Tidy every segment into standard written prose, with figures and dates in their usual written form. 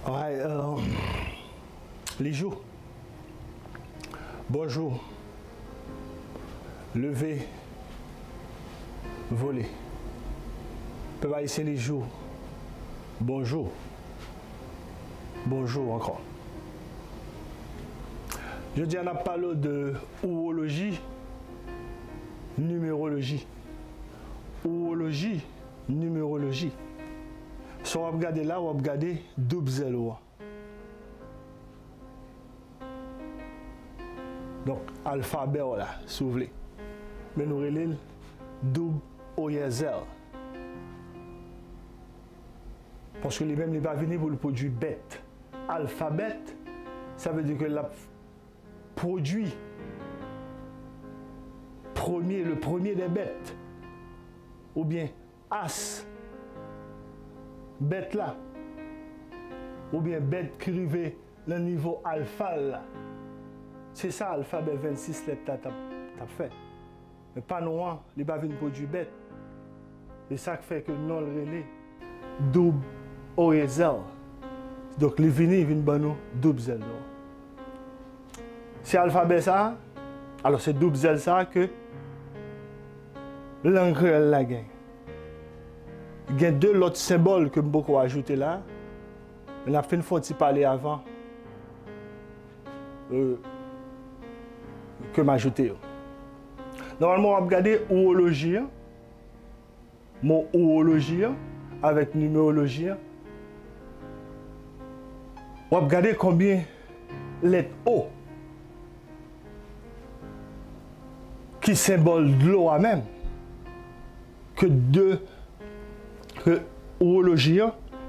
Ouais, les jours. Bonjour. Lever. Voler. Peut pas ici les jours. Bonjour. Bonjour encore. Je dis, on a parlé de ourologie, numérologie. Ourologie, numérologie. Si on va regarder là, on va regarder double zéro. Donc, alphabet, là, si vous voulez. Mais nous relèvons double OYZ. Parce que les mêmes n'est pas venu pour le produit bête. Alphabet, ça veut dire que la produit premier, le premier des bêtes. Ou bien as, bête là. Ou bien bête qui arrive le niveau alpha là. C'est ça l'alphabet 26 lettres t'as fait. Mais pas noir, il n'est pas venu produit bête. Et ça fait que non le relais double OEZ. Donc les vini viennent bano double Z. C'est alphabet ça. Alors c'est double Z ça que l'anglais la gagne. Il y a deux autres symboles que beaucoup ajouté là. On a fait une fois de parler avant que m'ajouter. Normalement, on va regarder ourologie, mon ourologie avec numérologie. On va regarder combien lettres O qui symbole de l'eau à même que ourologie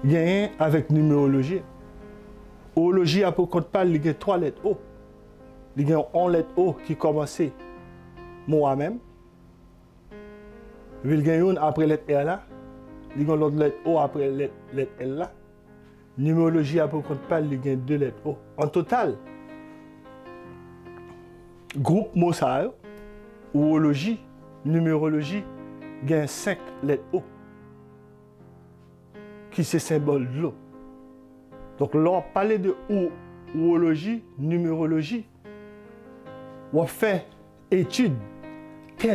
gagne avec numérologie. Ourologie a pour compte pas il y a 3 lettres O. Il y a 1 lettre O qui commence moi même. Il y a une après lettre R là. Il y a l'autre lettre O après lettre L là. Numérologie a pour compte pas il y a 2 lettres O. En total, groupe Mossad, ourologie, numérologie, il y a 5 lettres O qui se symbole de l'eau. Donc là, on parle de ourologie, numérologie. On fait étude,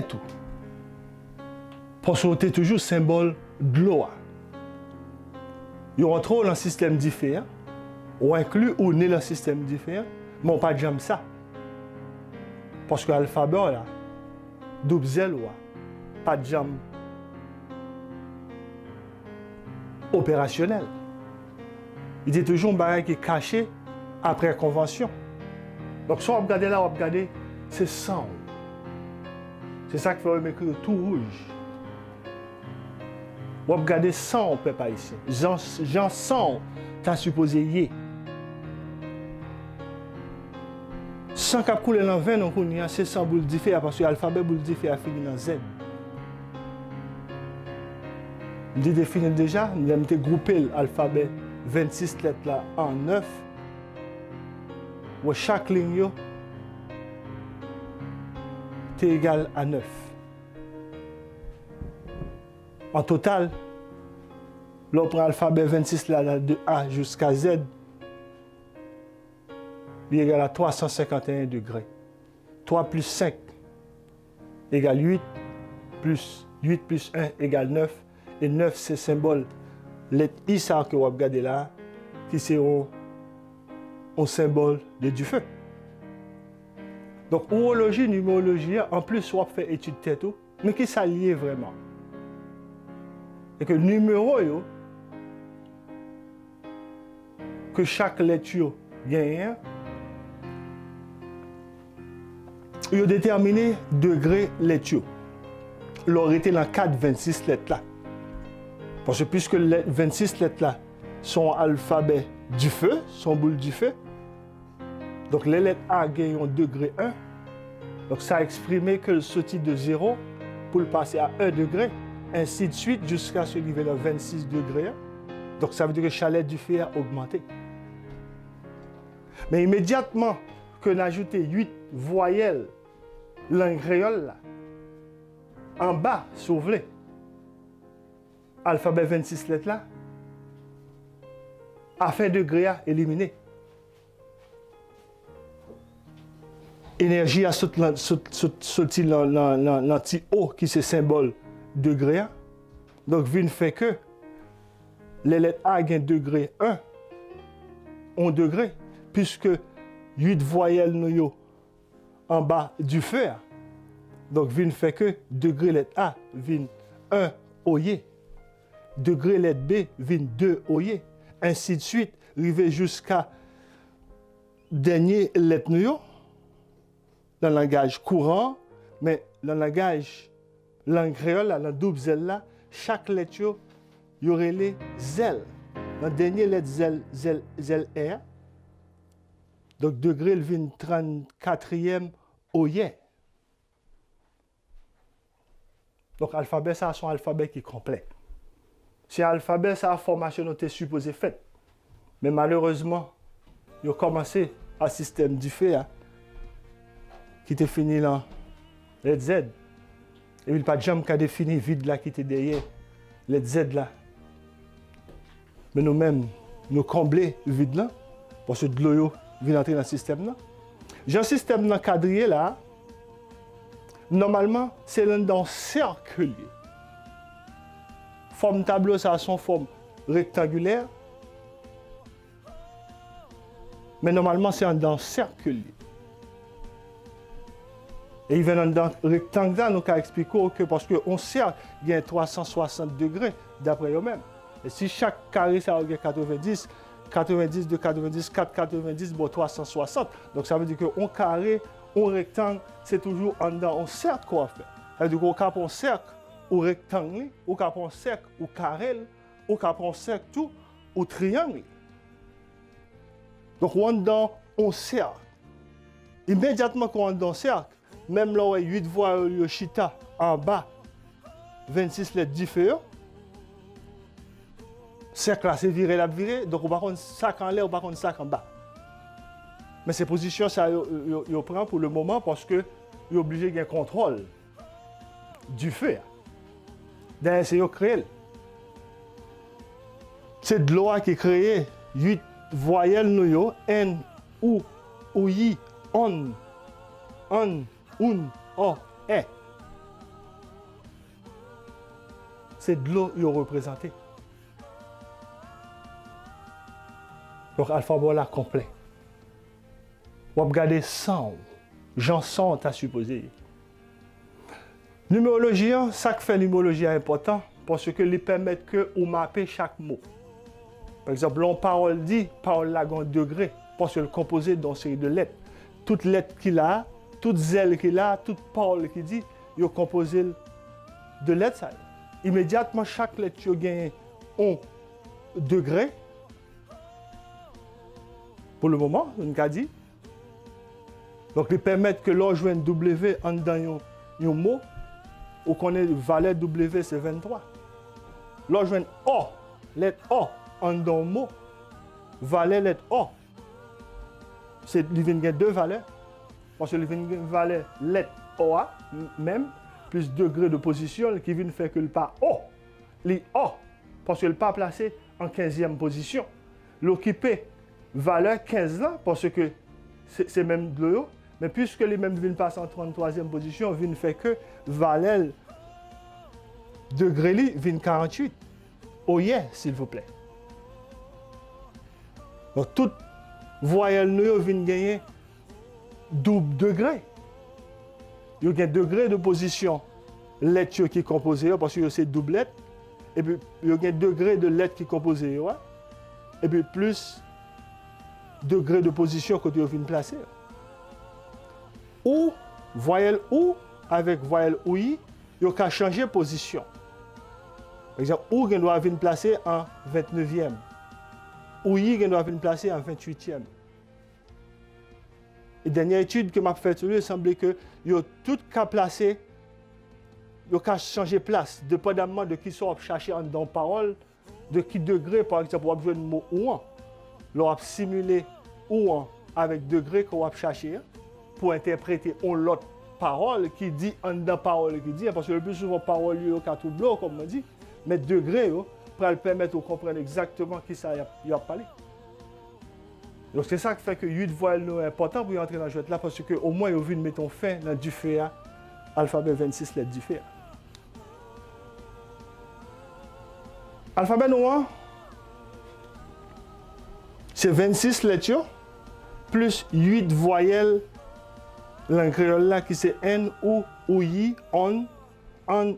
tout. Parce qu'on est toujours symbole de l'eau. On retrouve dans un système différent, on inclut ou n'est le système différent, mais on pas jamais ça. Parce que l'alphabet, là, double zéro, pas de jamais opérationnel. Il est toujours un bagage qui est caché après la convention. Donc, si on regarde là, on va regarder, c'est 100. C'est ça qui fait écrire tout rouge. On va regarder 100, on ne peut pas ici. Jean 100, tu as supposé y. 100 qui a coulé dans 20, c'est 100 boules différentes parce que l'alphabet boule différent finit dans Z. Je définis déjà, nous avons groupé l'alphabet 26 lettres là en 9. Où chaque ligne est égale à 9. En total, l'on prend l'alphabet 26 là, de A jusqu'à Z, il est égal à 351 degrés. 3 plus 5 égale 8, plus 8 plus 1 égale 9. Et 9, c'est symbole. Lettre I, ça que vous regardez là, qui c'est un symbole du feu. Donc, ourologie, numérologie, en plus, on fait étude tête, mais qui s'allie vraiment. Et que le numéro, que chaque lettre gagne, il a déterminé degré lettre. Il aurait été dans 4, 26 lettres là. Parce que puisque les 26 lettres là sont alphabet du feu, sont boules du feu, donc les lettres A gagnent un degré 1, donc ça a exprimé que le sorti de 0 pour le passer à 1 degré, ainsi de suite jusqu'à ce niveau à 26 degrés. Donc ça veut dire que chalet du feu a augmenté. Mais immédiatement que l'on a ajouté 8 voyelles langue créole là, en bas, si vous voulez, alphabet 26 lettres là, afin degré à éliminer. Énergie a sorti l'anti-eau qui c'est symbole degré A. Donc, vin fait que les lettres A gagnent degré 1 degré, puisque 8 voyelles nous en bas du feu. Donc, vin fait que degré lettre A vin 1 oye, degré lettre B vin 2 oye, ainsi de suite, arriver jusqu'à dernier lettre nous dans le langage courant, mais dans le langage langue créole, dans le double zèle là, chaque lettre y aurait les zèles. Dans le dernier lettre zèle R, donc degré le vin 34e oye. Donc, l'alphabet, ça a son alphabet qui est complet. Si l'alphabet, ça a formation était supposée faite. Mais malheureusement, il a commencé un système du fait qui était fini là, les Z. Et il n'y a pas de jambe qui a défini vide là qui était derrière, les Z là. Mais nous-mêmes, nous combler vide là, parce que de l'eau vient entrer dans le système là. J'ai un système dans le quadrillé là. Normalement, c'est dans cercle. Forme tableau, ça a son forme rectangulaire. Mais normalement, c'est dans cercle. Et il vient dans rectangle, nous avons expliqué que parce qu'un cercle a 360 degrés d'après eux-mêmes. Et si chaque carré, ça a 90, 90 de 90, 4, 90, bon, 360. Donc ça veut dire qu'un carré, un rectangle, c'est toujours dans un cercle qu'on fait. C'est-à-dire qu'on cap un cercle ou rectangle, ou cap un cercle ou carré, ou cap un cercle tout ou triangle. Donc on est dans un cercle. Immédiatement qu'on est dans un cercle, même là où il y a 8 voies Yoshita en bas, 26 lettres différentes, cercle là c'est viré la viré, donc on va prendre sac en l'air, on va prendre sac en bas. Mais ces positions, ça, il prend pour le moment parce que il est obligé de contrôle du feu. D'ailleurs, c'est créé. C'est de l'eau qui est créé 8 voyelles nous, N, U, OI, ON, ON, UN, O, E. C'est de l'eau qui est représenté. Donc, alphabet là complet. On va regarder 100. J'en sens, tu as supposé. Numérologie, ça qui fait numérologie important parce que lui permet que vous mapper chaque mot. Par exemple, l'on parole dit, parole là, un degré, parce que le composé d'une série de lettres. Toute lettre qu'il a, toute zèle qu'il a, toute parole qu'il dit, il est composé de lettres. Ça. Immédiatement, chaque lettre gagne un degré. Pour le moment, on a dit. Donc, ils permettent que l'on joue un W en dans un mot, ou qu'on ait valeur W, c'est 23. L'on joue un O, lettre O, en dans un mot, valeur lettre O. Il vient deux valeurs. Parce que il vient valeur lettre OA, même, plus degré de position, qui vient faire que le pas O. Les O, parce que le pas placé en 15e position. L'occupé, valeur 15 là, parce que c'est même de l'eau. Mais puisque les mêmes viennent passer en 33e position, viennent faire que valeur degré vient 48. Oh yeah, s'il vous plaît. Donc, toute voyelle nous vient gagner double degré. Il y a un degré de position lettre qui est composée, parce que c'est double lettre. Et puis, il y a un degré de lettre qui est composée. Ouais? Et puis, plus degré de position que tu viens placer. Ou, voyelle OU avec voyelle OI, il y a changer de position. Par exemple, OU doit venir placer en 29e. OI doit venir placer en 28e. Et dernière étude que m'a faite, il semblait que il y a tout qu'à placer, il y a changer de place, dépendamment de qui sont chercher dans parole, de qui degré, par exemple, on va jouer le mot OUAN. On va simuler OUAN avec degré qu'on va chercher. Pour interpréter l'autre parole qui dit en dans parole qui dit parce que le plus souvent parole yo ka tout blanc comme on dit mais degré pour le permettre de comprendre exactement qui ça y a parlé. Donc c'est ça qui fait que 8 voyelles est important pour y entrer dans le jeu là, parce qu'au moins, vous vu mettre fin dans du fait, alphabet 26 lettres du fait. Alphabet noir, c'est 26 lettres plus 8 voyelles langue créole là qui c'est N, ou, yi, on, un,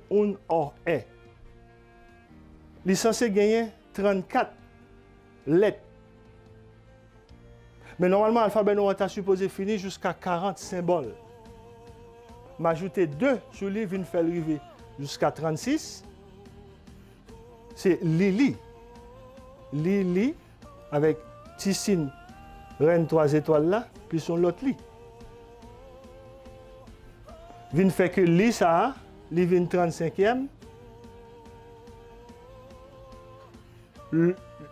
or, e. Il est censé gagner 34 lettres. Mais normalement, l'alphabet noir est supposé finir jusqu'à 40 symboles. M'ajouter 2 sur lui, vient faire arriver jusqu'à 36. C'est Lili. Lili, avec Tissine, reine 3 étoiles là, puis son l'autre lit. Vient fait que Li, ça, Li vient 35e.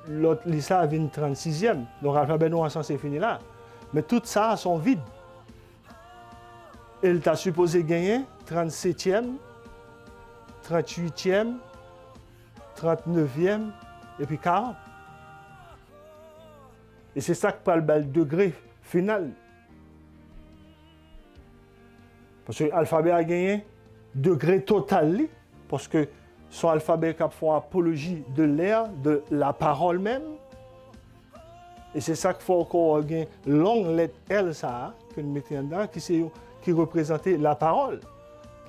L'autre Li, ça vient 36e. Donc l'alphabet noir censé finir là. Mais tout ça sont vides. Il t'a supposé gagner 37e, 38e, 39e et puis 40. Et c'est ça qui parle le degré final. Parce que l'alphabet a gagné degré total, parce que son alphabet qui fait apologie de l'air, de la parole même. Et c'est ça qu'il faut encore gagner longue lettre L, ça, que nous mettons dedans, qui représentait la parole.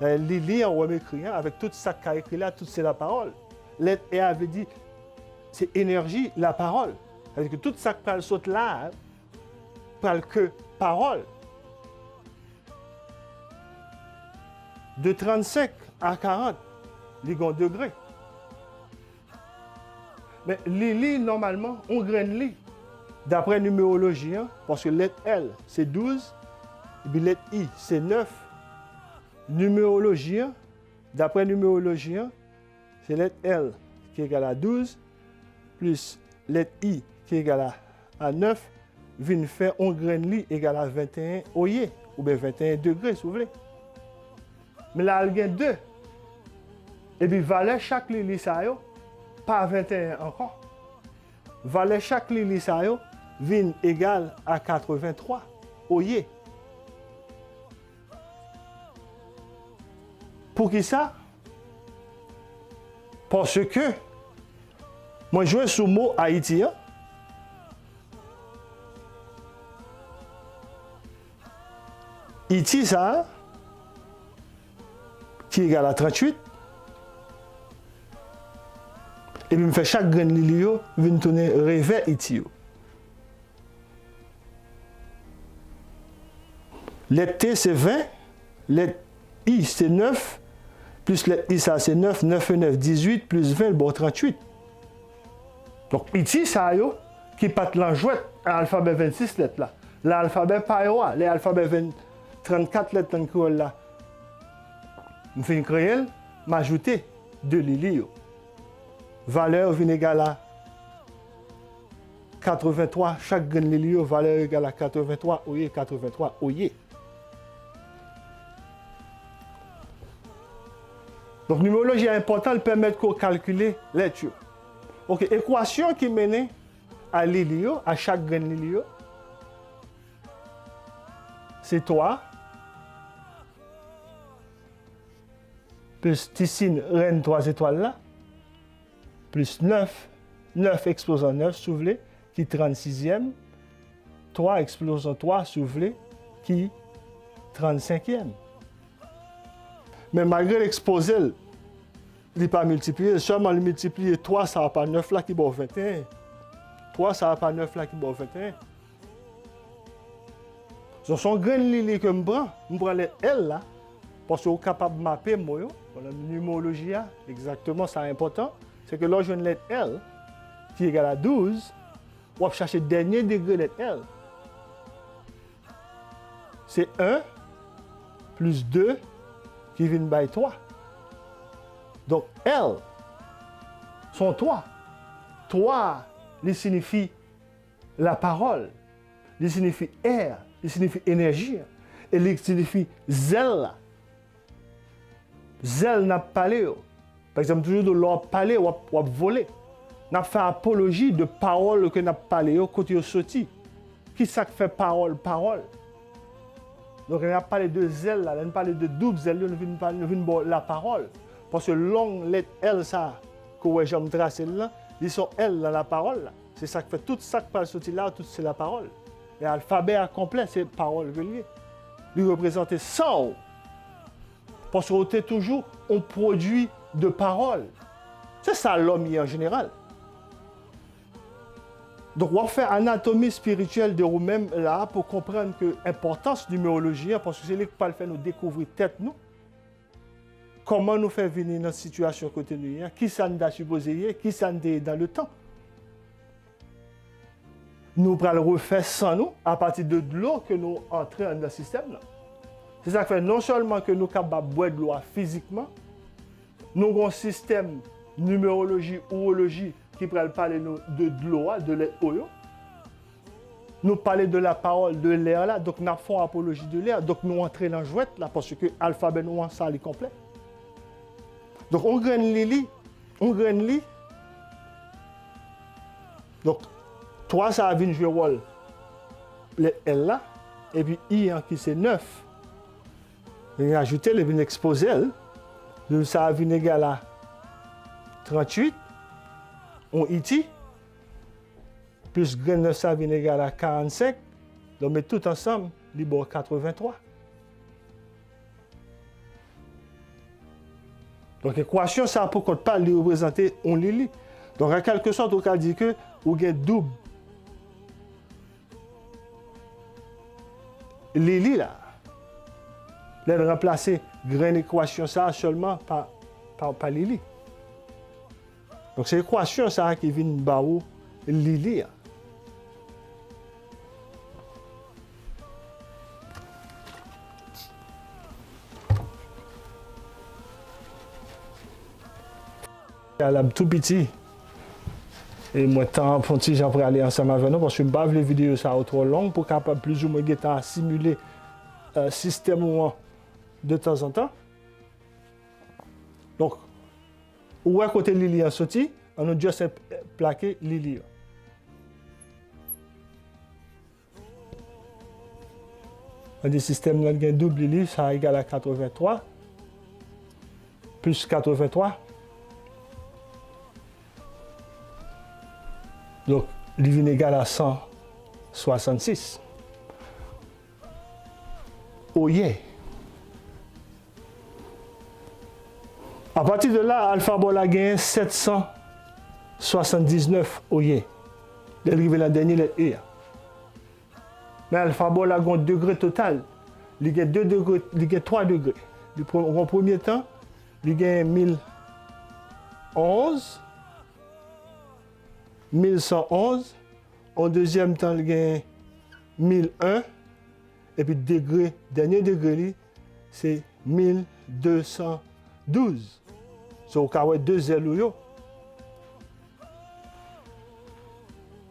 Lili en web écrit, avec tout ça qui a écrit là, tout c'est la parole. Lettre E avait dit, c'est énergie, la parole. C'est-à-dire que tout ça qui parle saute là, parle que parole. De 35 à 40, il y a un degré. Mais Lili, normalement, on graine li. D'après numérologie, parce que lettre L, c'est 12, et puis lettre I, c'est 9. Numérologie, d'après numérologie, c'est lettre L qui est égale à 12, plus lettre I qui est égale à 9, vient faire on graine li égale à 21 oye, ou bien 21 degrés, si vous voulez. Mais là, il y a 2. Et puis, valeur chaque Lili, ça y est, pas 21 encore. Valeur chaque Lili, ça y est, vient égal à 83 oye. Pour qui ça? Parce que moi, je joue sur le mot Haïti. Haïti, ça, qui est égal à 38. Et puis, je fais chaque grain de l'île, vient tourner revers Haïti. Lettre T, c'est 20. Lettre I, c'est 9. Plus lettre I, ça, c'est 9. 9 et 9, 18. Plus 20, bon, 38. Donc, ici, ça y est, qui pat l'enjouette à l'alphabet 26 lettres là. L'alphabet pas y l'alphabet 34 lettres en créole là. Je fais une créole, m'ajouter de Lili. Valeur vient égale à 83. Chaque grain de Lili, valeur égale à 83. Oye, 83. Oye. Donc, numérologie est importante, permet de calculer les tuyaux. Ok, équation qui mène à Lili, à chaque grain de Lili, c'est 3 plus Tissine, reine 3 étoiles là, plus 9, 9 explosant 9, soufflé, qui 36e, 3 explosant 3, soufflé, qui 35e. Mais malgré l'exposé, il n'est pas multiplié, seulement le multiplier 3, ça va pas 9 là qui va 21. 3, ça va pas 9 là qui va 21. Donc, son grain de Lili que je prends les L là, parce que je suis capable de mapper moi, la numérologie, exactement, c'est important. C'est que là, je lettre L qui est égale à 12, on va chercher le dernier degré de lettre L. C'est 1 plus 2 qui vient by 3. Donc, L sont 3. 3, il signifie la parole, il signifie air, il signifie énergie, et il signifie zèle. Zèle n'a pas parlé. Par exemple, toujours de l'or parler ou voler. N'a fait apologie de parole que n'a parlé au côté sorti. Qui ça fait parole? Donc, on a parlé de zèle, là, on a parlé de double zèle, on a parlé de la parole. Parce que longue lettre L, ça, que j'aime tracer là, ils sont L dans la parole. C'est ça qui fait tout ça qui parle sorti là, tout c'est la parole. Et l'alphabet complet, c'est parole reliée. Lui représenter 100. Parce qu'on est toujours un produit de parole. C'est ça l'homme en général. Donc, on va faire anatomie spirituelle de vous-même là pour comprendre que l'importance numérologie, parce que c'est lui qui va faire nous découvrir tête nous. Comment nous faire venir dans cette situation côté nous, qui ça nous a supposé, qui ça nous est dans le temps. Nous allons le refaire sans nous, à partir de l'eau que nous entrons dans le système. Là. C'est ça qui fait non seulement que nous sommes capables de boire de l'eau physiquement, nous avons un système numérologie, urologie, qui pourrait parler de l'eau, de l'eau. Nous parler de la parole, de l'air là, donc nous faisons apologie de l'air, donc nous entrons dans la jouette là, parce que l'alphabet nous ça est complet. Donc on graine Lili, donc 3 ça va jouer rôle, le L là, et puis I qui c'est 9. Et ajouter, il vient exposer, ça va égal à 38. On iti, plus grain 9 ça vient égal à 45, donc met tout ensemble, libre 83. Donc l'équation ça pour qu'on pas lui représenter on lit. Donc en quelque sorte on peut dire que ou gain double Lili là. Là remplacer grain équation ça seulement par Lili. Donc c'est l'équation ça qui vient baou Lili. Elle est tout petit. Et moi, tant que j'aimerais aller ensemble avec nous, parce que je ne veux pas les vidéos ça trop long pour capable plus ou moins simuler le système de temps en temps. Donc, où est côté Lili en sorti, on a juste plaqué Lili. Le système là, double Lili, ça égale à 83. Plus 83. Donc, il vient égal à 166. Oh yeah! À partir de là, Alpha a gagné 779 oh yeah. Il est arrivé la dernière lettre E. Mais Alpha a un degré total. Il y a 2 degrés, il y a 3 degrés. En premier temps, il y a 1011. 1111, en deuxième temps, il y a 1001, et puis dernier degré, c'est 1212. Donc, il y a 2 zéros.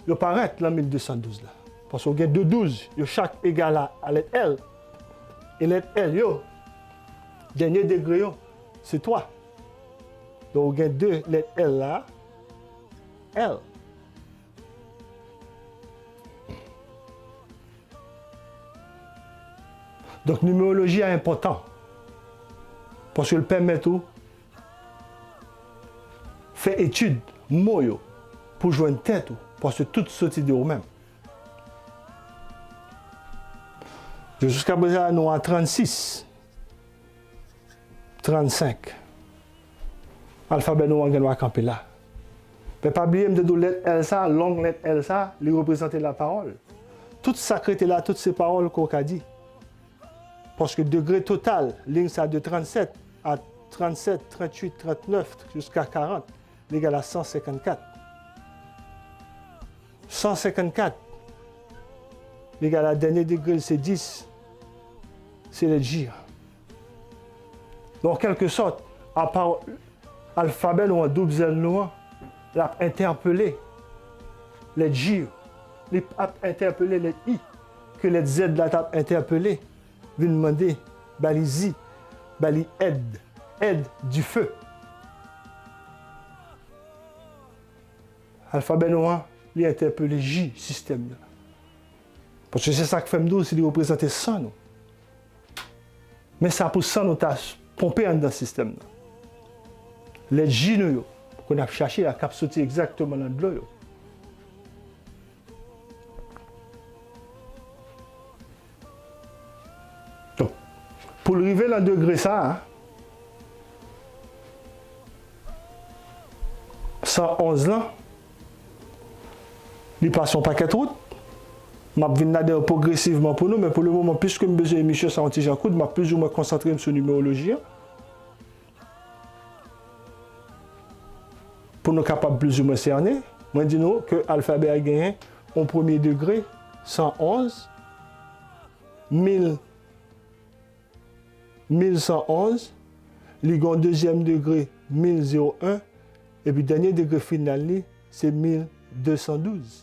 Il paraît là 1212. Là. Parce qu'il y a 2 12, chaque égal à lettre L. Et lettre L, dernier degré, c'est 3. Donc, il y a 2 lettres L là, L. Donc, numérologie est important. Parce qu'elle permet de faire étude, moyo, pour jouer une tête, parce que tout sorti de vous-même. Jusqu'à présent, nous avons 36, 35. Alphabet, nous avons camper là. Mais pas oublier de dire lettre Elsa, longue lettre Elsa, lui représenter la parole. Toute sacralité là, toutes ces paroles qu'on a dit. Parce que degré total, ligne ça de 37 à 37, 38, 39 jusqu'à 40, l'égal à 154. 154, l'égal à dernier degré, c'est 10. C'est le gire. Donc, en quelque sorte, à part l'alphabet ou un double Z noir, il a interpellé les gire, il a interpellé les I, que les Z là a interpellé. Vient demander balizi, bali aide du feu. Alphabet noir, il interpelle J système là. Parce que c'est ça que fait nous, c'est de représenter ça nous. Mais ça pour ça nous t'a pompé dans le système là. Les J nous qu'on a cherché la cap sortir exactement dans de l'eau. Donc, pour arriver dans le degré ça, hein, 111 là, il passe un paquet de route. Je vais progressivement pour nous, mais pour le moment, puisque je besoin d'émission sur Jean Coude, je vais plus ou moins concentrer sur la numérologie. Pour nous capables plus ou moins cerner, je dis que l'alphabet a gagné au premier degré 111, 1111, il a deuxième degré 1001, et puis le dernier degré final, c'est 1212.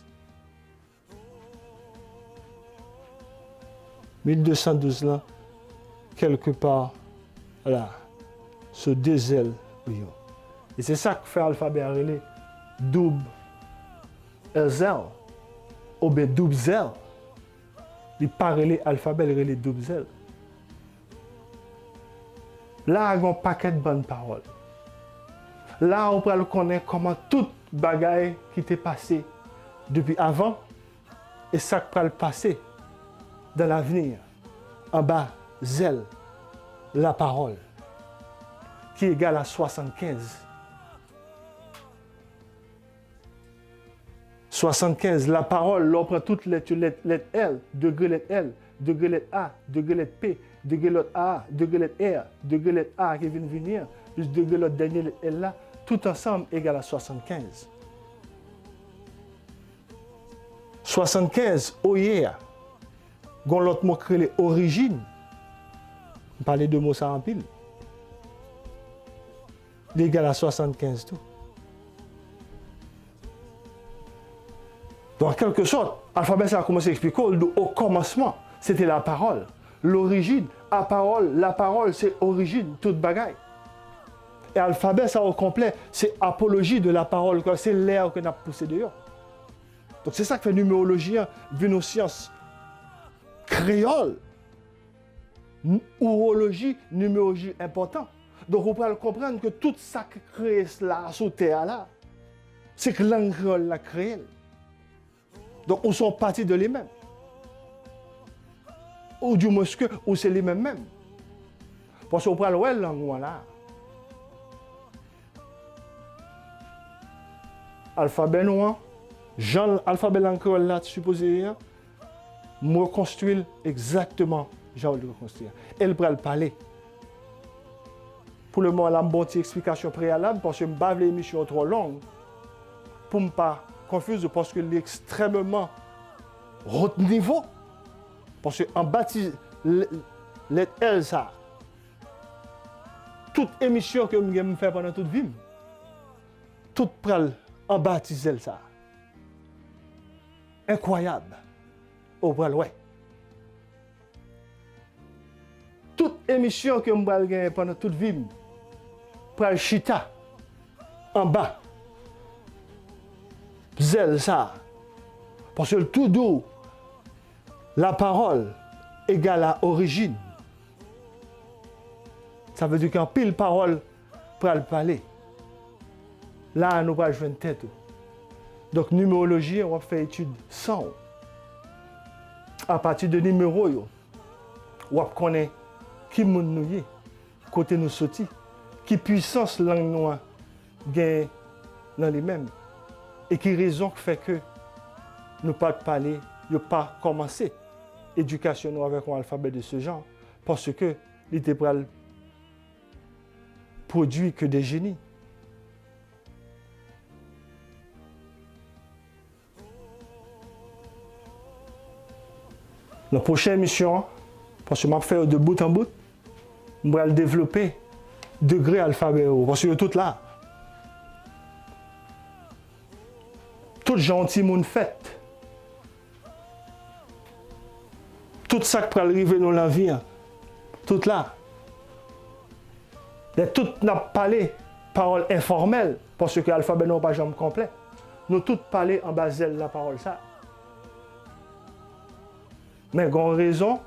1212 là, quelque part, là, ce deux ailes. Et c'est ça que fait l'alphabet relais double Z, ou bien double Z. Il pas relais alphabet relais double Z. Là, il y a un paquet de bonnes paroles. Là, on peut connaître comment toute bagaille qui t'est passé depuis avant et ça qui peut le passer dans l'avenir. En bas, zèle, la parole, qui est égale à 75. 75, la parole, l'on prend toutes les lettres L, degré lettre L, degré lettre A, degré lettre P, degré lettre A, degré lettre R, degré lettre A qui vient de venir, plus degré lettre dernier lettre L là, tout ensemble égale à 75. 75, oyer, gon l'autre mot créé origine. On parlait de mots ça en pile. L'égal à 75 tout. Donc, en quelque sorte, l'alphabet, ça a commencé à expliquer au commencement, c'était la parole. L'origine, la parole, c'est origine, toute bagaille. Et l'alphabet, ça au complet, c'est apologie de la parole, c'est l'air qu'on a poussé dehors. Donc, c'est ça que fait numérologie, vu nos sciences créoles, urologie, numérologie important. Donc, on peut comprendre que tout ça qui crée là, sur terre là, c'est que langue créole l'a créé. Donc, on sont partis de les-mêmes. Ou du moins, ou c'est les mêmes. Parce qu'on prend la langue là. Alphabet noir, alphabet langue créole là, supposé, me reconstruire exactement, j'ai le reconstruire. Elle pourra le parler. Pour le moment, la bonne explication préalable, parce que je ne vais pas l'émission trop longue, pour ne pas confuse parce que c'est extrêmement haut niveau. Parce qu'en baptise, les L, ça, toute émission que je fais pendant toute vie, toute pral en baptise, ça. Incroyable. Au pral, ouais. Toute émission que je fais pendant toute vie, pral chita, en bas. Zèle ça. Parce que le tout doux, la parole égale à origine. Ça veut dire qu'en pile parole pour le parler. Là, nous va jouer une tête. Donc, numérologie, on va faire étude 100. À partir de numéros, on va connaître qui nous est, côté nous sorti, qui puissance langue noire gagne dans les mêmes. Et qui raison fait que nous pas parler, nous pas commencer l'éducation avec un alphabet de ce genre, parce que l'idéal produit que des génies. La prochaine émission, parce que je vais faire de bout en bout, je vais le développer degré alphabet, parce que tout là. Tout gentil monde fait. Tout ça qui peut arriver dans la vie, tout là. Et tout n'a pas parlé, parole informelle, parce que l'alphabet n'a pas jamais complet. nous tous parler en bas de la parole ça. Mais il y a une raison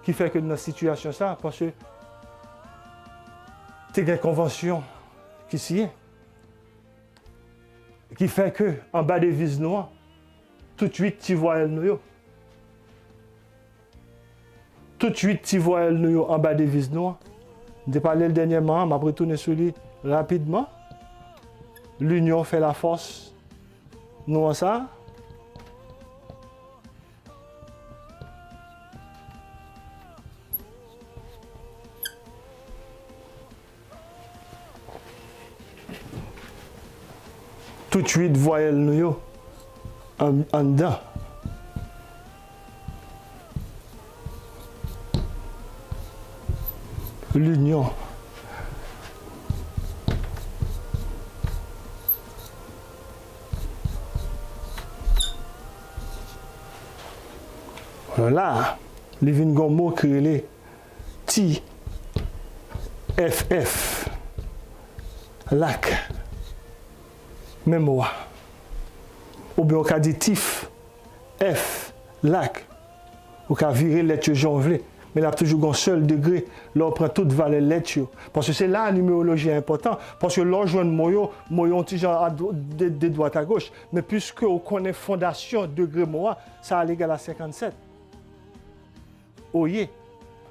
qui fait que dans cette situation ça, parce que tu as une convention qui signe, qui fait que en bas des vises noires, tout de suite tu vois nous. Tout de suite tu vois nous en bas des vises noires. Je parlé dernièrement, je vais retourner sur lui rapidement. L'union fait la force. Nous, ça. Tout de suite, voyez nous en dedans. L'union. Là, les vingomos créés T, FF, LAC, mémoire. Ou bien on a dit TIF, F, LAC. On a viré lettre janvier. Mais il y a toujours un seul degré, là on prend toute valeur lettre. Parce que c'est là la numérologie est importante. Parce que là on joue un moyo, on genre de droite à gauche. Mais puisque on connaît fondation degré moi, ça égale à 57. Oye.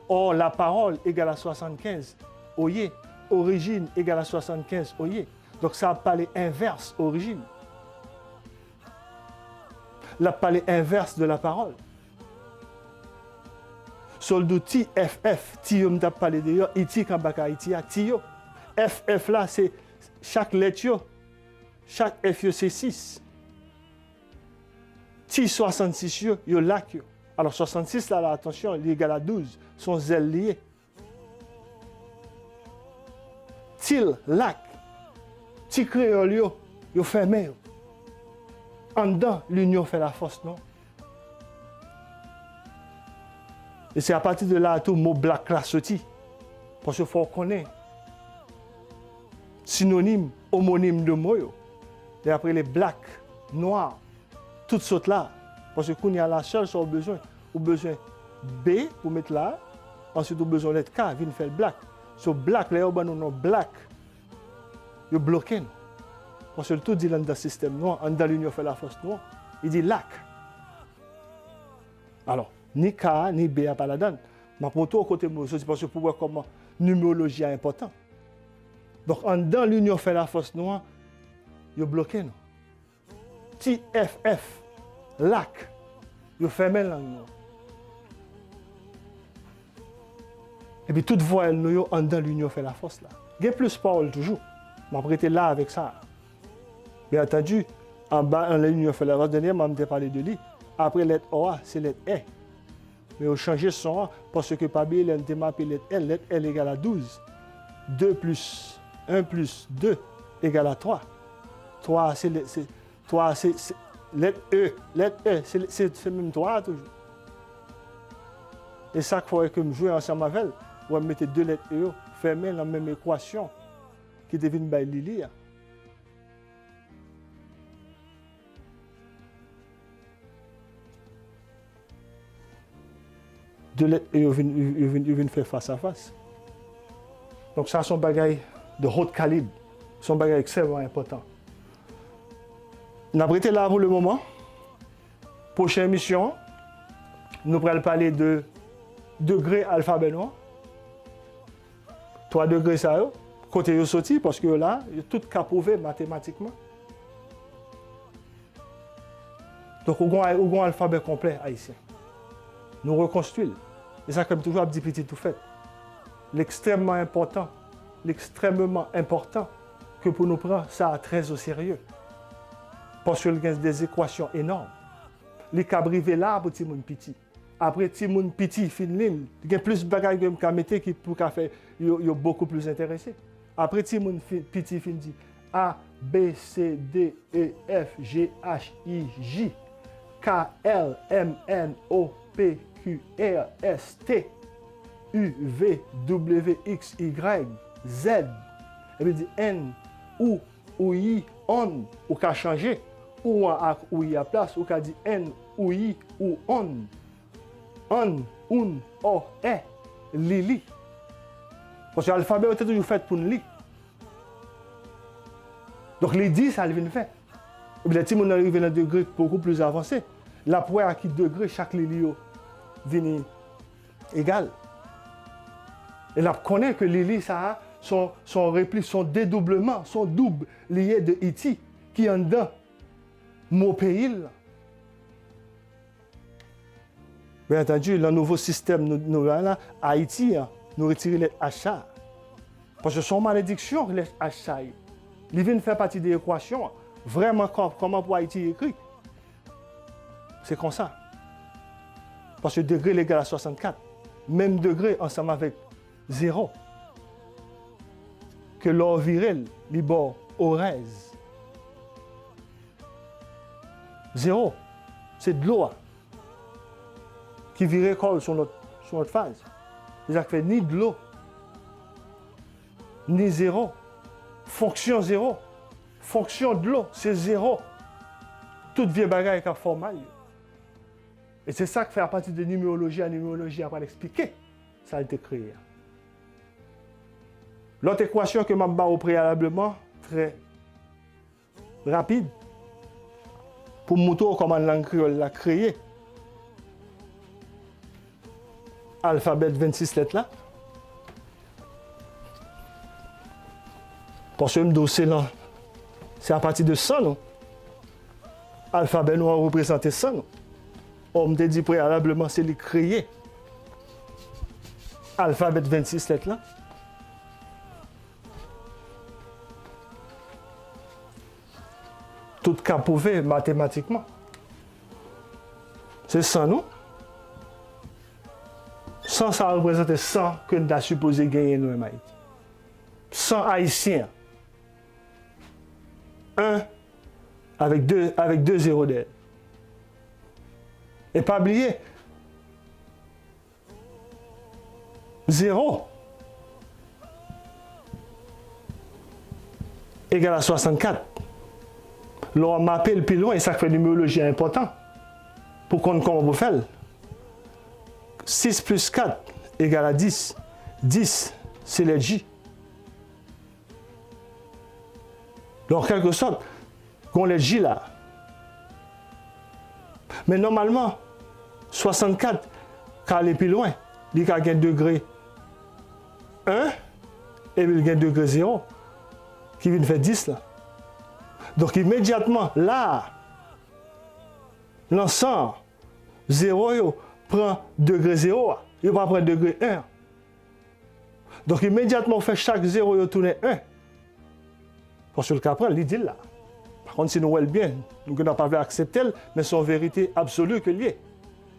Or la parole égale à 75. Oye. Origine égale à 75. Oye. Donc ça a parlé inverse origine. La parlé inverse de la parole. Soldo ti FF, ti yo m'tap parlé d'ailleurs, iti quand baka iti a ti yo. FF là c'est chaque lettre yo. Chaque F yo c'est 6. Ti 66 yo, yo lac yo. Alors 66 là, attention, il est égal à 12, sont zèles liés. Til lac. Ti créole yo, yo fermé yo. En dedans, l'union fait la force, non? Et c'est à partir de là que le mot black là sorti. Parce qu'il faut connaître. Synonyme, homonyme de mot. Et après les black, noirs, toutes sortes là. Parce que quand il y a la seule chose besoin. Ou besoin B pour mettre là. Ensuite, on a besoin de lettre K, vient faire black. So black, là, on a non black. Il bloqué. Parce que tout dit dans le système noir, dans l'union fait la force noire. Il dit lac. Alors, ni K, ni B à pas la donne. Mais pour tout côté c'est parce que pour voir comment numérologie est important. Donc, dans l'union fait la force noire, il est bloqué. TFF, lac, il ferme la langue. Et puis, toute voix, dans l'union fait la force là. Il y a plus parole toujours. Je vais prêter là avec ça. Bien entendu, en bas, en l'union fait la force, dernièrement, je vais parler de lui. Après, lettre OA, c'est lettre E. Mais on change son A parce que par B, on démarque lettre L égale à 12. 2 plus 1 plus 2 égale à 3. 3, c'est lettre E. Lettre E, c'est même 3 toujours. Et ça qu'il faut que je joue ensemble avec elle, on va mettre 2 lettres E, fermer la même équation qui devient by Lily. De lettres et ils viennent faire face à face. Donc ça, c'est un bagage de haut calibre. C'est un bagage extrêmement important. On a été là pour le moment. Prochaine émission, nous allons parler de degré alphabet noir. 3 degrés ça, côté yo sorti, parce que là, il y a tout capové mathématiquement. Donc, on a un alphabet complet haïtien. Nous reconstruisons. Et ça, comme toujours, petit petit tout fait. L'extrêmement important que pour nous prendre ça très au sérieux. Parce qu'il y a des équations énormes. Les cabrivés là pour Timoun Piti. Après Timoun Piti, il y a plus de bagages que mettre qui pour faire beaucoup plus intéressé. Après Timoun Piti, il dit A, B, C, D, E, F, G, H, I, J, K, L, M, N, O, P, Q, R, S, T, U, V, W, X, Y, Z. Et puis dit N, ou I, on, ou qu'à changer, ou ak ou y a place, ou ka di N, ou y, ou on. On, un, o, e, li. Parce que l'alphabet était toujours fait pour li. Donc les 10, ça vient faire. Et puis les petits, on arrive à un degré beaucoup plus avancé. La pour à qui degré chaque lili vient égal. Et là, on connaît que lili, ça a son repli, son dédoublement, son double lié de iti, qui est en dedans, mon pays. Bien entendu, le nouveau système, nous là, Haïti, nous retirons les achats. Parce que son malédiction, les achats. Ils viennent faire partie de l'équation. Vraiment, comment pour Haïti écrit? C'est comme ça. Parce que degré est égal à 64. Même degré ensemble avec 0. Que l'or viril, libor, orez. 0. C'est de l'eau qui virait colle sur notre phase. Ça fait ni de l'eau, ni 0. Fonction 0. Fonction de l'eau, c'est 0. Toute vieille bagaille est formale. Et c'est ça qui fait à partir de numérologie à numérologie, après l'expliquer, ça a été créé. L'autre équation que je vais au préalablement, très rapide, pour montrer comment la langue créole l'a créé. Alphabet 26 lettres là. Parce que c'est à partir de ça, non? Alphabet nous a représenté ça, non? On me dit préalablement, c'est le créé. Alphabet 26 lettres là. Tout cas prouvé mathématiquement. C'est ça, non? 100, ça représente 100 que nous avons supposé gagner nous, Haïti. 100 haïtiens. 1 avec 2 zéros d'aide. Et pas oublier, 0 égale à 64. L'on m'appelle plus loin et ça fait une numérologie important. Pour qu'on comment vous faire. 6 plus 4 égale à 10. 10, c'est le J. Donc, en quelque sorte, on le J là. Mais normalement, 64, quand aller plus loin, il y a un degré 1 et il y a un degré 0 qui vient faire 10 là. Donc immédiatement, là, l'ensemble 0 prend degré 0, il va prendre degré 1. Donc immédiatement, on fait chaque 0 tourner 1. Parce que le cas après, il dit là. Par contre, si nous voyons bien, nous n'avons pas accepter, mais c'est en vérité absolue que lié.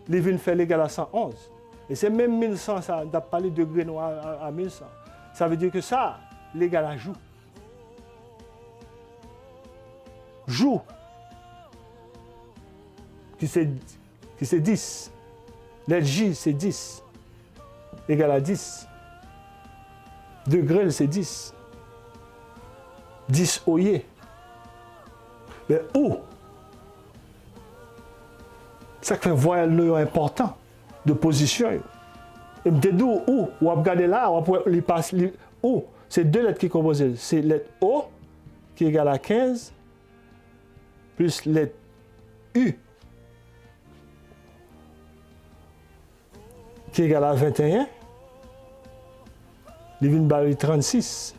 Il vient faire l'égal à 111. Et c'est même 1100, ça, on a parlé de degré à 1100. Ça veut dire que ça, l'égal à joue. Joue. Qui c'est 10. Le J, c'est 10. Égal à 10. Degré, c'est 10. 10 oyer. Mais où? Ça fait voyelle important de position. Et peut-être où? Ou regarder là, on peut les passer. Où? C'est deux lettres qui composent. C'est lettre O qui est égale à 15 plus lettre U qui est égale à 21. Il vient de 36.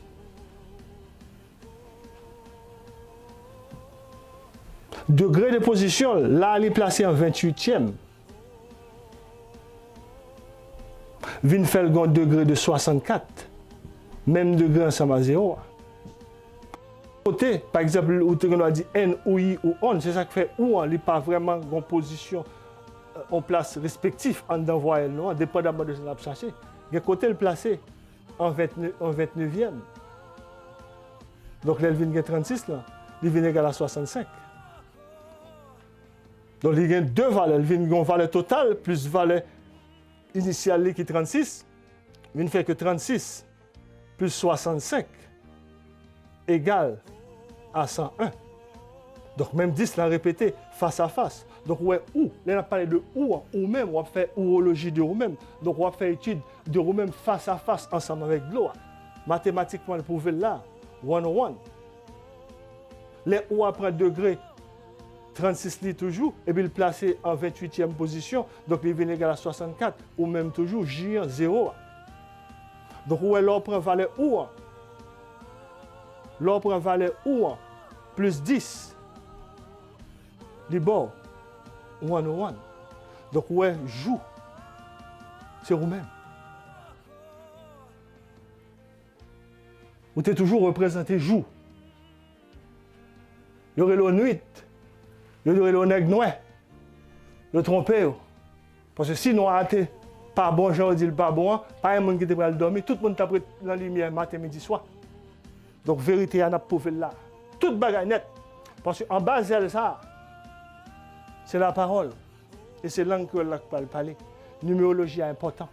Degré de position, là, il est placé en 28e. Vient faire le degré de 64. Même degré ensemble à 0. Côté, par exemple, où on a dit N, ou I, ou on, c'est ça qui fait ou, il n'y a pas vraiment en position, en place respective en envoyant le nom, dépendamment de ce qu'on a cherché. Le côté le placé en 29e. Donc, là, il vient 36, là, il vient égal à 65. Donc, il y a deux valeurs. Il y a une valeur totale plus valeur initiale qui est 36. Il ne fait que 36 plus 65 égale à 101. Donc même 10 l'a répété face à face. Donc ouais, ou, là on a parlé de ou même, on va faire ourologie de ou même. Donc on va faire étude de ou même face à face ensemble avec l'eau. Mathématiquement, le prouver là, 101. Les ou après degré 36 litres toujours, et puis le placer en 28e position, donc il vient égal à 64, ou même toujours J en 0. Donc où est l'on prend valeur ou, l'on prend valeur ou plus 10, les bords, 101. Donc où est joue, c'est vous-même. Vous êtes toujours représenté joue. Il y aurait le nuit. Il y aurait le nègre noir, le tromper. Parce que si nous raté, pas bon, j'en dis pas bon, pas un monde qui devrait dormir, tout le monde t'a pris la lumière matin, midi, soir. Donc, vérité, on a prouvé là. Toute bagaille nette. Parce qu'en bas de ça, c'est la parole. Et c'est langue que l'on peut parler. Numérologie est important.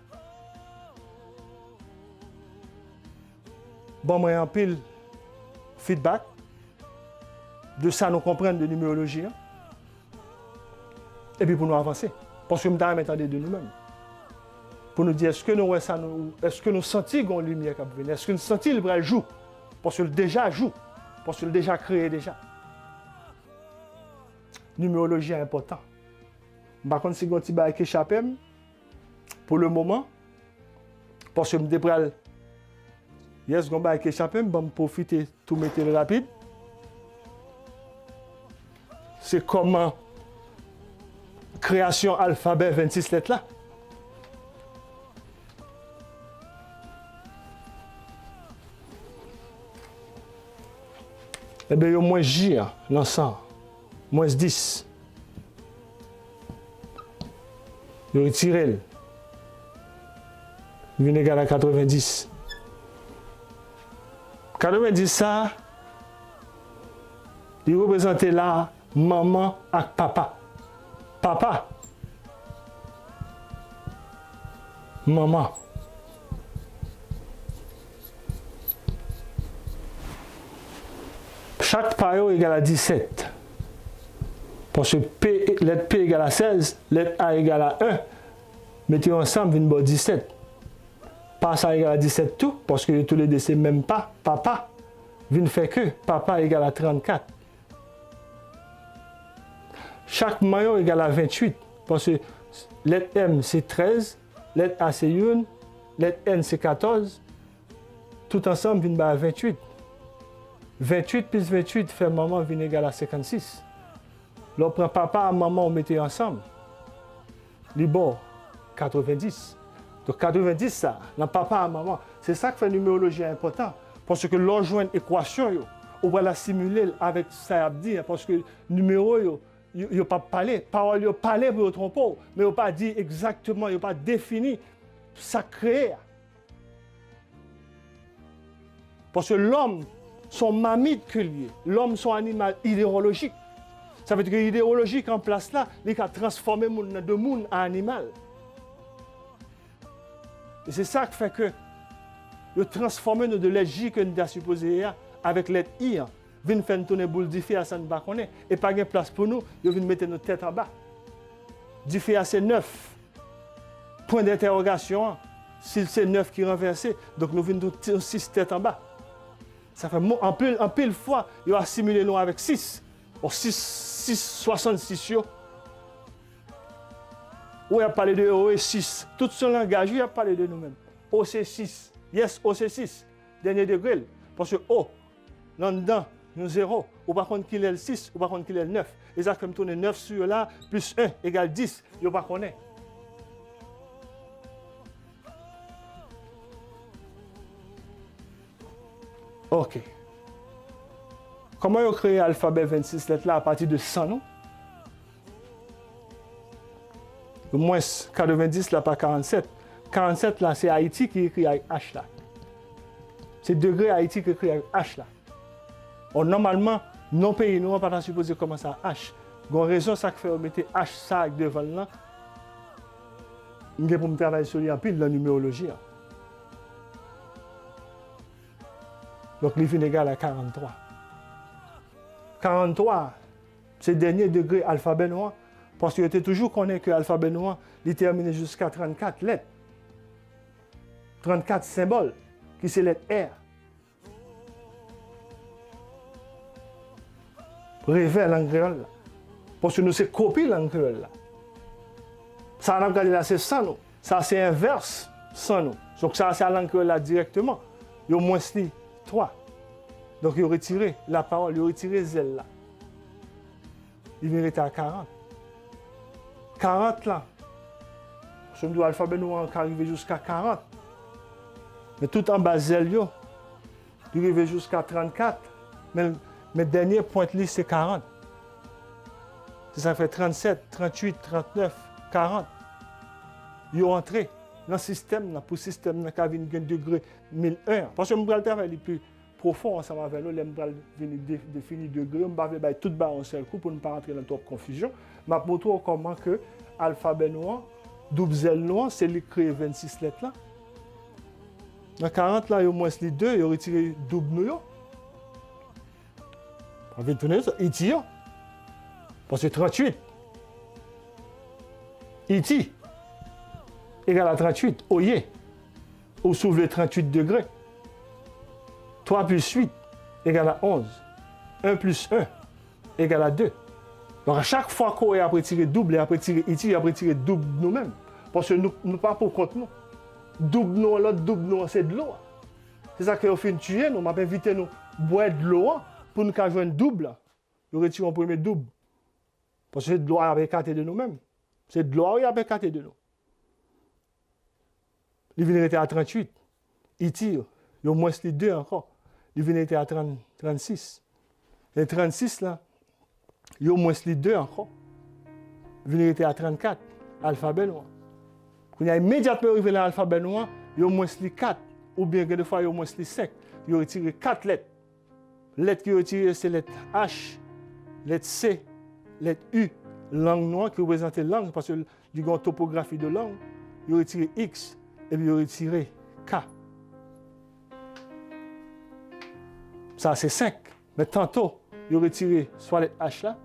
Bon, moi, en pile feedback. De ça, nous comprenons de numérologie. Hein? Et puis pour nous avancer. Parce que nous devons attendre de nous-mêmes. Pour nous dire, est-ce que nous sentons une lumière qui vient? Est-ce que nous sentons le bras joue? Parce que le déjà joue. Parce que le déjà créé déjà. Numérologie est important. Par contre, si vous avez un petit échappé, pour le moment, parce que je me débrouille, yes, je vais échapper, je vais profiter de tout mettre rapide. C'est comment création alphabet 26 lettres là. Eh bien, il y a moins J, l'ensemble. Moins 10. Il retire. Il vient égal à 90. 90, ça, il représente là maman et papa. Papa. Maman. Chaque paillot égale à 17. Parce que lettre P égale à 16, lettre A égale à 1. Mettez ensemble, une bonne 17. Pas ça égale à 17 tout, parce que tous les deux, c'est même pas papa. Vine fait que papa égale à 34. Chaque maillot égale à 28. Parce que lettre M c'est 13, lettre A c'est 1, lettre N c'est 14. Tout ensemble vient à 28. 28 plus 28 fait maman vient égal à 56. Là, on prend papa et maman, on mettait ensemble. Les bords, 90. Donc 90, ça, dans papa et maman, c'est ça qui fait la numérologie important. Parce que l'on joue une équation, on va la simuler avec ça dit, parce que le numéro, il n'y a pas parlé. Parole, il a parlé pour le tromper, mais il n'a pas dit exactement, il n'a pas défini, ça crée. Parce que l'homme, son mamite que lié, l'homme, son animal idéologique. Ça veut dire que l'idéologique en place là, il a transformé de monde en animal. Et c'est ça qui fait que le transformer de l'énergie que nous avons supposé avec l'être I, vient faire tourner boule d'IFA à ça ne connaît et pas de place pour nous, il vient mettre notre tête en bas. d'IFA c'est 9. Point d'interrogation, si c'est 9 qui est renversé, donc nous venons de 6 têtes en bas. Ça fait en pile fois, il a assimilé nous avec 6. Or 66. Où il a parlé de O et 6. Tout son langage, il a parlé de nous-mêmes. O c'est 6. Yes, O c'est 6. Dernier degré. Parce que O, là-dedans, nous 0. Ou par contre qu'il est le 6, ou par contre qu'il est le 9. Et ça fait me tourner 9 sur là, plus 1 égale 10. Il ne pas connaître. OK. Comment ils ont créé l'alphabet 26 lettres là à partir de 100 noms? Au moins 90 là, pas 47. 47 là, c'est Haïti qui écrit avec H là. C'est degré Haïti qui écrit avec H là. Or, normalement, non pays, nous, on pas supposé commencer à H. Il y a une raison ça fait mettre H ça avec devant là. Je vais pour me travailler sur en pile la numérologie. Donc, il est égal à 43. 43, C'est le dernier degré alphabet noir. Parce que tu toujours connais que l'alphabet noir est terminé jusqu'à 34 lettres. 34 symboles, qui c'est lettre R. Révèle en créole. Parce que nous, c'est copier en créole. Ça, on a regardé là, c'est sans nous. Ça, c'est inverse sans nous. Donc, ça, c'est à l'encre là directement. Il y a au moins 3. Donc, il a retiré la parole, il a retiré zèle là. Il vient à 40. 40 là. Sur l'alphabet noir, on arrive jusqu'à 40. Mais tout en bas, zèle, il arrive jusqu'à 34. Mais dernier point de liste, c'est 40. Ça fait 37, 38, 39, 40. Ils sont entrés dans le système, pour le système qui a un degré 1001. Parce que je vais travailler plus profond ensemble avec nous, je vais définir le degré, je vais tout bas en seul coup pour ne pas rentrer dans toute confusion. Je vais montrer comment que l'alphabet noir, double zèle noir, c'est lui créer 26 lettres là. Dans 40 là, il y a au moins les deux, il a retiré double nous. On va tourner ça, il tire. Parce que 38, iti égale à 38, oye, ou soulevé 38 degrés. 3 plus 8 égale à 11. 1 plus 1 égale à 2. Donc à chaque fois qu'on a après tiré double, après tiré iti, après tiré double nous-mêmes. Parce que nous ne pas pour compte nous. Double nous, l'autre double nous, c'est de l'eau. C'est ça qu'on fait tuer, nous, m'a invité nous boire de l'eau pour nous jouer un double. Nous retirons un premier double. Parce que c'est de l'eau avec 4 de nous-mêmes. C'est de l'eau avec 4 de nous. Il vient à 38. Il tire. Il y a au moins les deux encore. Il vient à 36. Et 36 là, il y a au moins les deux encore. Il vient à 34. Alphabet noir. Quand il y a immédiatement arrivé dans l'alphabet noir, il y a au moins les 4. Ou bien des fois, il y a au moins les 5. Il a retiré 4 lettres. Lettres qui ont retirées, c'est lettre H, lettre C, lettre U, langue noire qui représente langue, parce qu'il y a une topographie de langue. Il a retiré X et puis il a retiré K. Ça, c'est 5. Mais tantôt, il a retiré soit lettre H là,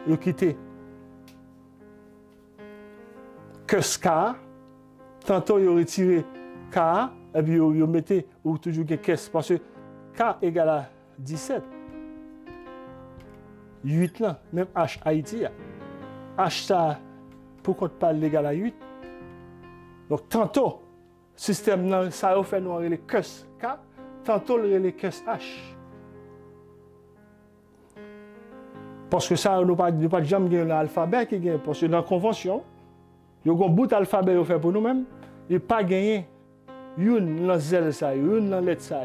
il a quitté que K. Tantôt, il a retiré K, et puis il a mis toujours une caisse, parce que K égale à 17. 8 là, même H Haïti. H ça, pourquoi tu parles égal à 8? Donc tantôt, le système ça a fait nous les caisses K, tantôt les caisses H. Parce que ça, nous ne pas jamais gagner l'alphabet qui gagne. Parce que dans la convention, il y a un bout d'alphabet fait pour nous-mêmes, il n'y a pas gagné une dans zèle ça, une dans lettre ça.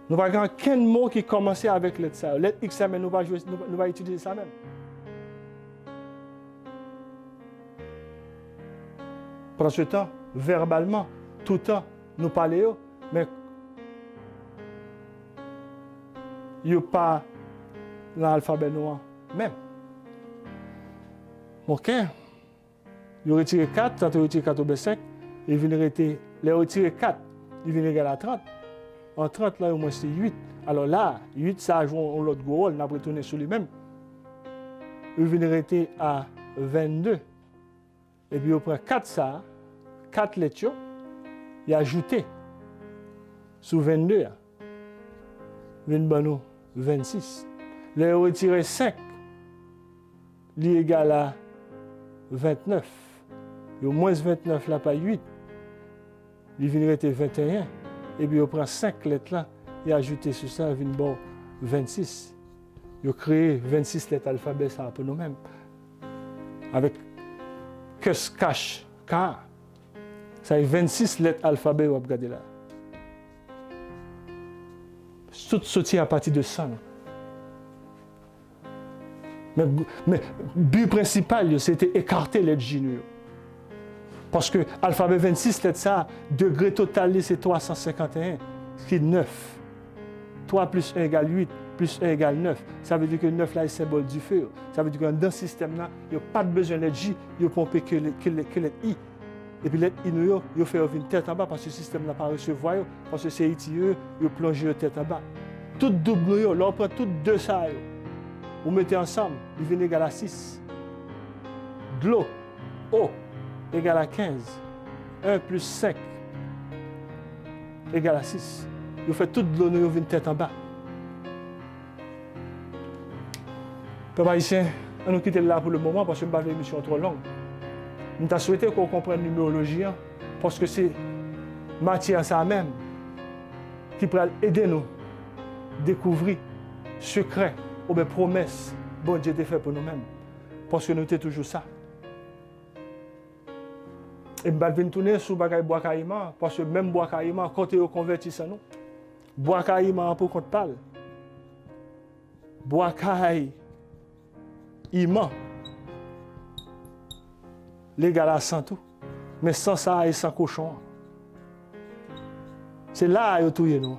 Nous n'avons pas qu'un mot qui commence avec lettre ça. Lettre X, mais nous allons utiliser ça même. Pendant ce temps, verbalement, tout le temps, nous parlons, mais il n'y a pas l'alphabet noir même. OK? Il a retiré 4, quand il a retiré 4 au B5, il vient retirer, il a retiré 4, il vient égal à 30. En 30, là, au moins, c'est 8. Alors là, 8, ça a joué l'autre gros rôle, on a retourné sur lui-même. Il vient retirer à 22. Et puis, on prend 4 ça, 4 lettres, il a ajouté sur 22. Il vient 26. Là, il a retiré 5. Il est égal à 29. Et au moins 29, là, pas 8. Il vient retirer 21. Et puis, on prend 5 lettres là, et ajouté sur ça, il vient 26. Il a créé 26 lettres alphabet, ça pour nous-mêmes. Avec que se cache, car ça a 26 lettres alphabet, vous regardez là. Tout sorti à partir de ça. Mais le but principal, c'était écarter les géniaux. Parce que l'alphabet 26, lettres ça, degré total, c'est 351, ce qui est 9. 3 plus 1 égale 8, plus 1 égale 9. Ça veut dire que 9 là est symbole du feu. Ça veut dire que dans ce système-là, il n'y a pas de besoin de J, il n'y a pompé que les I. Et puis, les Inuits, ils font une tête en bas parce que le système n'a pas recevoir, parce que c'est Haïti, ils plongent la tête en bas. Tout double, là, on prend toutes deux ça. Vous mettez ensemble, ils viennent égal à 6. De l'eau, eau, égale à 15. 1 plus 5 égale à 6. Vous faites toute de l'eau, vous venez tête en bas. Peuple haïtien, on nous quitte là pour le moment parce que nous avons une émission trop longue. Nous avons souhaité qu'on comprenne la numérologie parce que c'est matière ça même qui peut aider nous à découvrir secrets ou bien promesses que bon Dieu a fait pour nous-mêmes. Parce que nous sommes toujours ça. Et je vais tourner sur le bois caïman parce que même bois caïman, quand ils converti ça nous, bois caïman pour qu'on parle. Bois caïman, l'égal à 100 tout. Mais sans ça et sans cochon. C'est là que vous nous.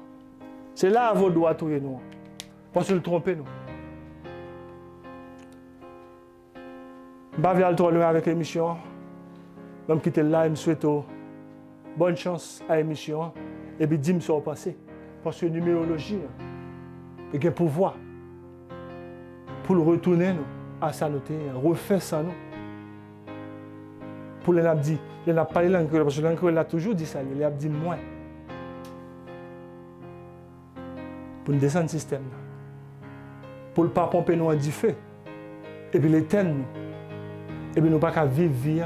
C'est là que vous doigts touiller nous. Parce que vous trompez nous. Je vais aller trop loin avec l'émission. Je vais quitter là et je souhaite bonne chance à l'émission. Et puis dis-moi ce que vous pensez. Parce que la numérologie a un pouvoir pour le retourner nous, à sa noter, refaire ça nous. Pour les dit, il n'a pas parlé l'anglais, parce que l'anglais a toujours dit ça, il a dit moins. Pour nous descendre le système. Pour ne pas pomper nous en du feu. Et puis l'éteindre nous. Et puis nous pas qu'à vivre vie.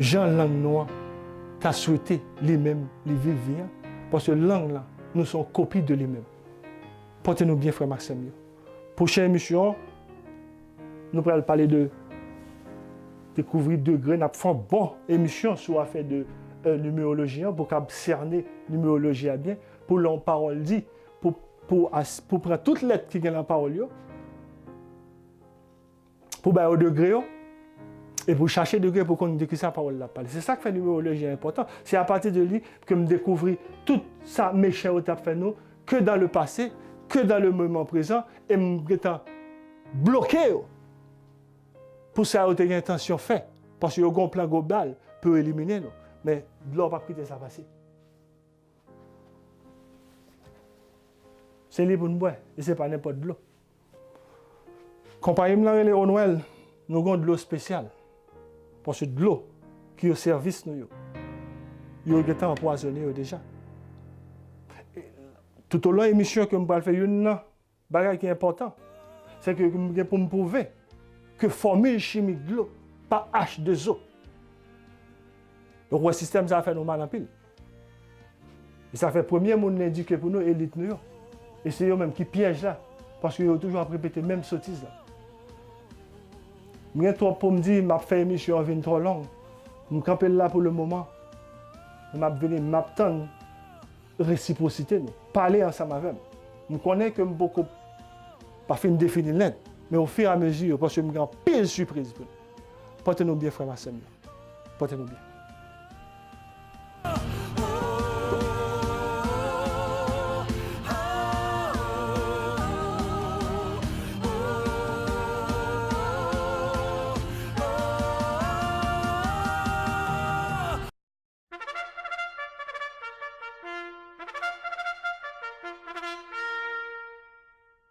Jean langue noire, t'as souhaité lui-même, lui vivre vie. Parce que langue là, nous sommes copies de lui-même. Portez-nous bien, frère Maxime. Prochaine émission, nous allons parler de découvrir degrés. Nous avons une bonne émission sur l'affaire de numérologie pour cerner la numérologie à bien, pour l'en parole dit, pour prendre toutes les lettres qui sont dans la parole, pour faire au degré, et pour chercher degré pour qu'on découvre sa parole là. C'est ça qui fait la numérologie important. C'est à partir de lui que nous découvrons tout ça méchant au fait nous, que dans le passé, que dans le moment présent, et nous sommes bloqués. Pour ça, vous avez intention fait. Parce que vous avez un plan global pour éliminer nous. Mais de l'eau, pas quitter ça passer. C'est libre pour nous boire. Et ce n'est pas n'importe de l'eau. Comparé à Noël, nous avons de l'eau spéciale. Parce que de l'eau qui est au service nous. Vous avez empoisonné déjà. Tout au long de l'émission que je vais faire, il y a un bagage qui est important. C'est que pour me prouver que formule chimique de l'eau, pas H2O. Donc, le système, ça fait nous mal en pile. Et ça fait le premier monde indiqué pour nous, élite nous. Et c'est eux-mêmes qui piègent là. Parce qu'ils ont toujours répété la même sottise là. Je trop pour me dire, je vais faire une émission trop longue. Je vais camper là pour le moment. Je vais venir m'attendre réciprocité. Parler ensemble avec moi. Je connais que je ne peux pas faire une définition net. Mais au fur et à mesure, parce que je me prends pile surprise. Portez-nous bien, frère Massem. Portez-nous bien.